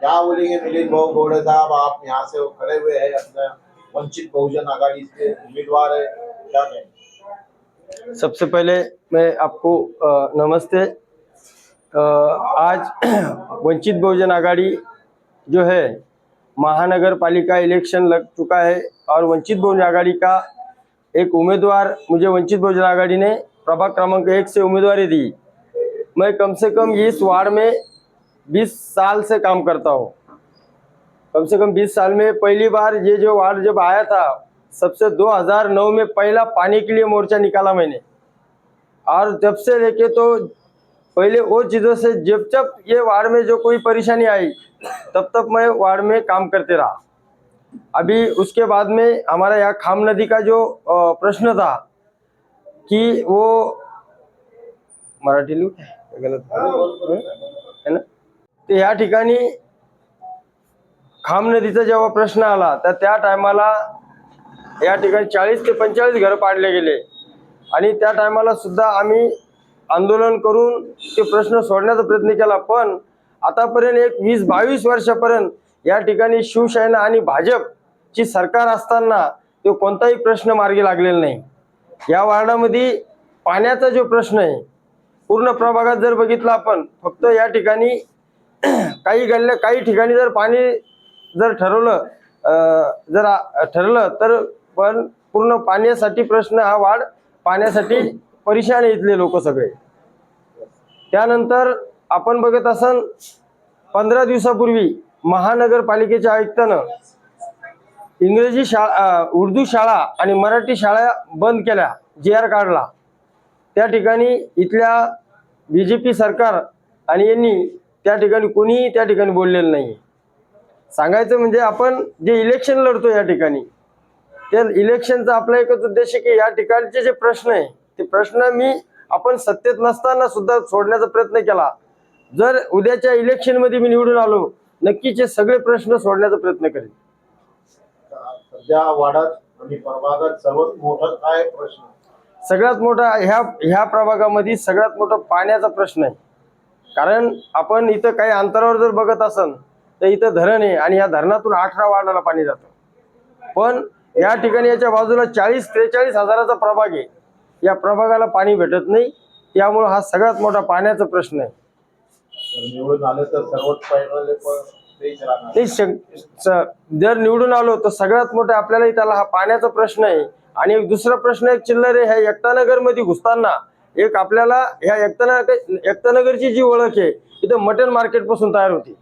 क्या बोलेंगे मिलिंद भाऊ गौड़े साहब, आप यहाँ से खड़े हुए हैं, अपना वंचित बहुजन आघाड़ी के उम्मीदवार है, क्या कहें? सबसे पहले मैं आपको नमस्ते। आज वंचित बहुजन आघाड़ी जो है, महानगर पालिका इलेक्शन लग चुका है और वंचित बहुजन आघाड़ी का एक उम्मीदवार मुझे वंचित बहुजन आघाड़ी ने प्रभाग क्रमांक 1 से उम्मीदवारी दी। मैं कम से कम इस वार्ड में 20 साल से काम करता हूँ। कम से कम 20 साल में पहली बार ये जो वार्ड जब आया था, सबसे 2009 में पहला पानी के लिए मोर्चा निकाला मैंने। और जब से लेके तो पहले वो चीज़ों से जब जब ये वार्ड में जो कोई परेशानी आई तब तक मैं वार्ड में काम करते रहा। अभी उसके बाद में हमारा यहाँ खाम नदी का जो प्रश्न था कि वो मराठी लोग गलत है ना, तो या ठिकाणी खाम नदीचा जेव्हा प्रश्न आला तर त्या टायमाला या ठिकाणी 40 ते 45 घर पाडले गेले आणि त्या टायमाला सुद्धा आम्ही आंदोलन करून ते प्रश्न सोडण्याचा प्रयत्न केला। पण आतापर्यंत एक 20-22 वर्षापर्यंत या ठिकाणी शिवसेना आणि भाजपची सरकार असताना तो कोणताही प्रश्न मार्गी लागलेला नाही। या वार्डामध्ये पाण्याचा जो प्रश्न आहे, पूर्ण प्रभागात जर बघितला आपण, फक्त या ठिकाणी काही गल्ल्या काही ठिकाणी जर पाणी जर ठरलं तर पण पूर्ण पाण्यासाठी प्रश्न हा वाढ पाण्यासाठी परेशान आहे इथले लोक सगळे। त्यानंतर आपण बघत असन 15 दिवसापूर्वी महानगरपालिकेच्या आयुक्तानं इंग्रजी शाळा, उर्दू शाळा आणि मराठी शाळा बंद केल्या, GR काढला। त्या ठिकाणी इथल्या BJP सरकार आणि यांनी त्या ठिकाणी कोणीही त्या ठिकाणी बोललेलं नाही। सांगायचं म्हणजे आपण जे इलेक्शन लढतो या ठिकाणी, त्या इलेक्शनचा आपला एकच उद्देश आहे की या ठिकाणचे जे प्रश्न आहे ते प्रश्न आपण सत्तेत नसताना सुद्धा सोडण्याचा प्रयत्न केला। जर उद्याच्या इलेक्शन मध्ये मी निवडून आलो, नक्कीच हे सगळे प्रश्न सोडण्याचा प्रयत्न करेन। सध्या वार्डात आणि प्रभागात सर्वात मोठा काय प्रश्न? सगळ्यात मोठा ह्या प्रभागामध्ये सगळ्यात मोठा पाण्याचा प्रश्न आहे। कारण आपण इथं काही अंतरावर जर बघत असन तर इथं धरण आहे आणि या धरणातून 18 वार्डाला पाणी जातं। पण या ठिकाणी याच्या बाजूला 40-43 हजाराचा प्रभाग आहे, या प्रभागाला पाणी भेटत नाही। त्यामुळे हा सगळ्यात मोठा पाण्याचा प्रश्न आहे। निवडून आले तर सर्वात पहिले तेच राहणार। जर निवडून आलो तर सगळ्यात मोठा आपल्याला त्याला हा पाण्याचा प्रश्न आहे। आणि एक दुसरा प्रश्न एक चिल्लर आहे, ह्या एकतानगर मध्ये घुसताना एक आपल्याला ह्या एकतानगरची जी ओळख आहे इथं मटन मार्केट पासून तयार होती,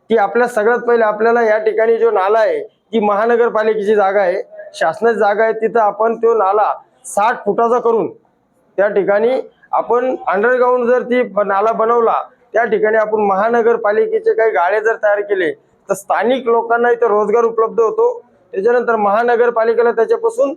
ती आपल्या सगळ्यात पहिले आपल्याला या ठिकाणी जो नाला आहे ती महानगरपालिकेची जागा आहे, शासनाची जागा आहे, तिथं आपण तो नाला 60 फुटाचा करून त्या ठिकाणी आपण अंडरग्राउंड जर ती नाला बनवला, त्या ठिकाणी आपण महानगरपालिकेचे काही गाळे जर तयार केले तर स्थानिक लोकांना इथं रोजगार उपलब्ध होतो। त्याच्यानंतर महानगरपालिकेला त्याच्यापासून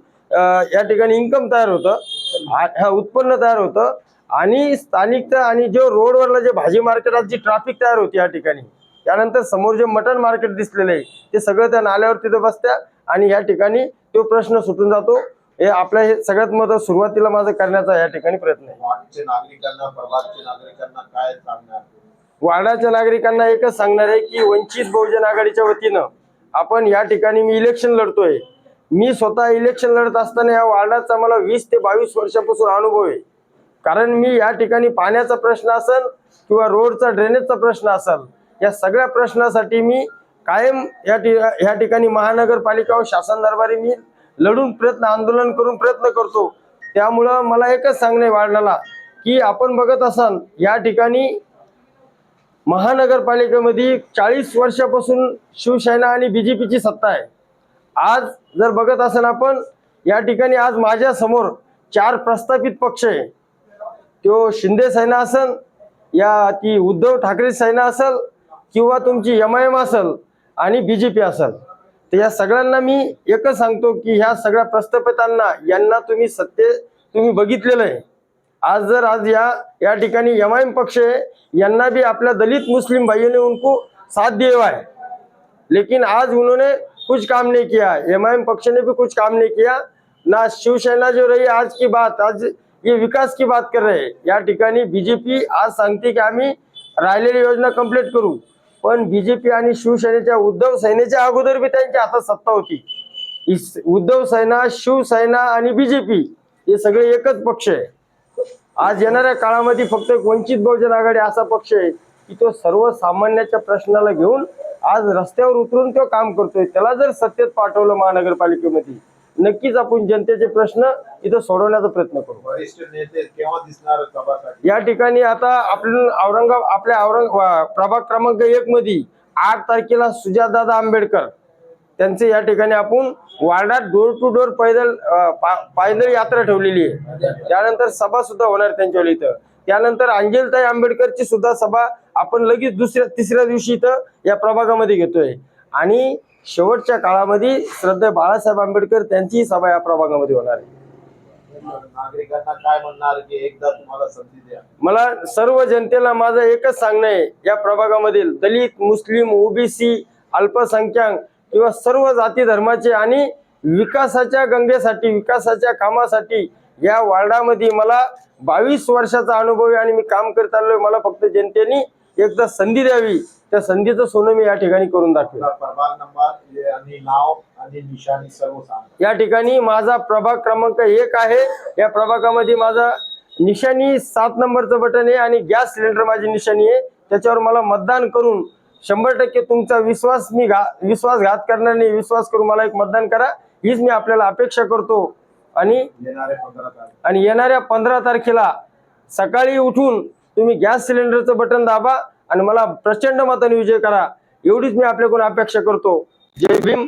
या ठिकाणी इन्कम तयार होतं, उत्पन्न तयार होतं आणि स्थानिकता आणि जो रोडवरला जे भाजी मार्केटात जी ट्रॅफिक तयार होती या ठिकाणी, त्यानंतर समोर जे मटन मार्केट दिसलेलं आहे ते सगळं त्या नाल्यावर तिथं बसत्या आणि या ठिकाणी तो प्रश्न सुटून जातो। हे आपल्या हे सगळ्यात मोठं सुरुवातीला माझं करण्याचा या ठिकाणी प्रयत्न आहे। वार्डच्या नागरिकांना, प्रभागच्या नागरिकांना काय सांगणार? वार्डाच्या नागरिकांना एकच सांगणार आहे की वंचित बहुजन आघाडीच्या वतीनं आपण या ठिकाणी मी इलेक्शन लढतोय। मी स्वतः इलेक्शन लढत असताना या वार्डाचा मला 20 ते 22 वर्षापासून अनुभव आहे। कारण मी या ठिकाणी पाण्याचा प्रश्न असेल किंवा रोडचा ड्रेनेजचा प्रश्न असेल, या सगळ्या प्रश्नासाठी मी कायम या ठिकाणी महानगरपालिका व शासन दरबारी मी लढून आंदोलन करून प्रयत्न करतो। त्यामुळे मला एकच सांगणे वार्डाला की आपण बघत असाल या ठिकाणी महानगरपालिकेमध्ये 40 वर्षापासून शिवसेना आणि BJPची सत्ता आहे। आज जर बघत असाल आपण या ठिकाणी आज माझ्या समोर 4 प्रस्थापित पक्ष आहे, तो शिंदे सेना असेल या ती उद्धव ठाकरे सेना असेल किंवा तुमची MIM असेल आणि BJP असेल। तर या सगळ्यांना मी एकच सांगतो की ह्या सगळ्या प्रस्थापितांना यांना तुम्ही बघितलेलं आहे। आज या ठिकाणी MIM पक्ष है, यांना भी अपना दलित मुस्लिम भाइयों ने उनको साथ दिया हुआ है, लेकिन आज उन्होंने कुछ काम नहीं किया। MIM पक्ष ने भी कुछ काम नहीं किया। ना शिवसेना जो रही आज की बात, आज ये विकास की बात कर रहे हैं। या ठिकाणी BJP आज सांगते की आम्ही राहिलेली योजना कंप्लीट करू, पण बीजेपी आणि शिवसेनेच्या उद्धव सेनेच्या अगोदर बी त्यांच्या हातात सत्ता होती. उद्धव सेना, शिवसेना आणि बीजेपी हे सगळे एकच पक्ष आहे. आज येणाऱ्या काळामध्ये फक्त वंचित बहुजन आघाडी असा पक्ष आहे की तो सर्वसामान्याच्या प्रश्नाला घेऊन आज रस्त्यावर उतरून तो काम करतोय. त्याला जर सत्तेत पाठवलं महानगरपालिकेमध्ये, नक्कीच आपण जनतेचे प्रश्न इथं सोडवण्याचा प्रयत्न करू. वरिष्ठ नेते केव्हा दिसणार सभासाठी? या ठिकाणी आता आपल्या प्रभाग क्रमांक 1 मध्ये 8 तारखेला सुजातदादा आंबेडकर त्यांचे या ठिकाणी आपण वार्डात डोर टू डोर पायदळ यात्रा ठेवलेली आहे. त्यानंतर सभा सुद्धा होणार त्यांच्या इथं. त्यानंतर अंजलताई आंबेडकरची सुद्धा सभा आपण लगेच तिसऱ्या दिवशी इथं या प्रभागामध्ये घेतोय. आणि शेवटच्या काळामध्ये श्रद्धेय बाळासाहेब आंबेडकर त्यांचीही सभा या प्रभागामध्ये होणार आहे. नागरिकांना काय म्हणणार की एकदा तुम्हाला संधी द्या? मला सर्व जनतेला माझं एकच सांगणं आहे, या प्रभागामधील दलित, मुस्लिम, ओबीसी, अल्पसंख्याक किंवा सर्व जाती धर्माचे आणि विकासाच्या गंगेसाठी, विकासाच्या कामासाठी या वार्डामध्ये मला 22 वर्षाचा अनुभव आहे आणि मी काम करत आलोय. मला फक्त जनतेने एकदा संधी द्यावी, त्या संधीचं सोनं मी या ठिकाणी करून दाखवेल. प्रभाग नंबर आणि नाव आणि निशाणी सर्व सांगा. या ठिकाणी माझा प्रभाग क्रमांक 1 आहे. या प्रभागामध्ये माझा निशाणी 7 नंबरचं बटन आहे आणि गॅस सिलेंडर माझी निशाणी आहे. त्याच्यावर मला मतदान करून 100% तुमचा विश्वासघात करणार नाही, विश्वास करून मला एक मतदान करा, हीच मी आपल्याला अपेक्षा करतो. आणि येणाऱ्या 15 तारखेला सकाळी उठून तुम्ही गॅस सिलेंडरचं बटन दाबा आणि मला प्रचंड मताने विजय करा, एवढीच मी आपल्याकडून अपेक्षा करतो. जय भीम.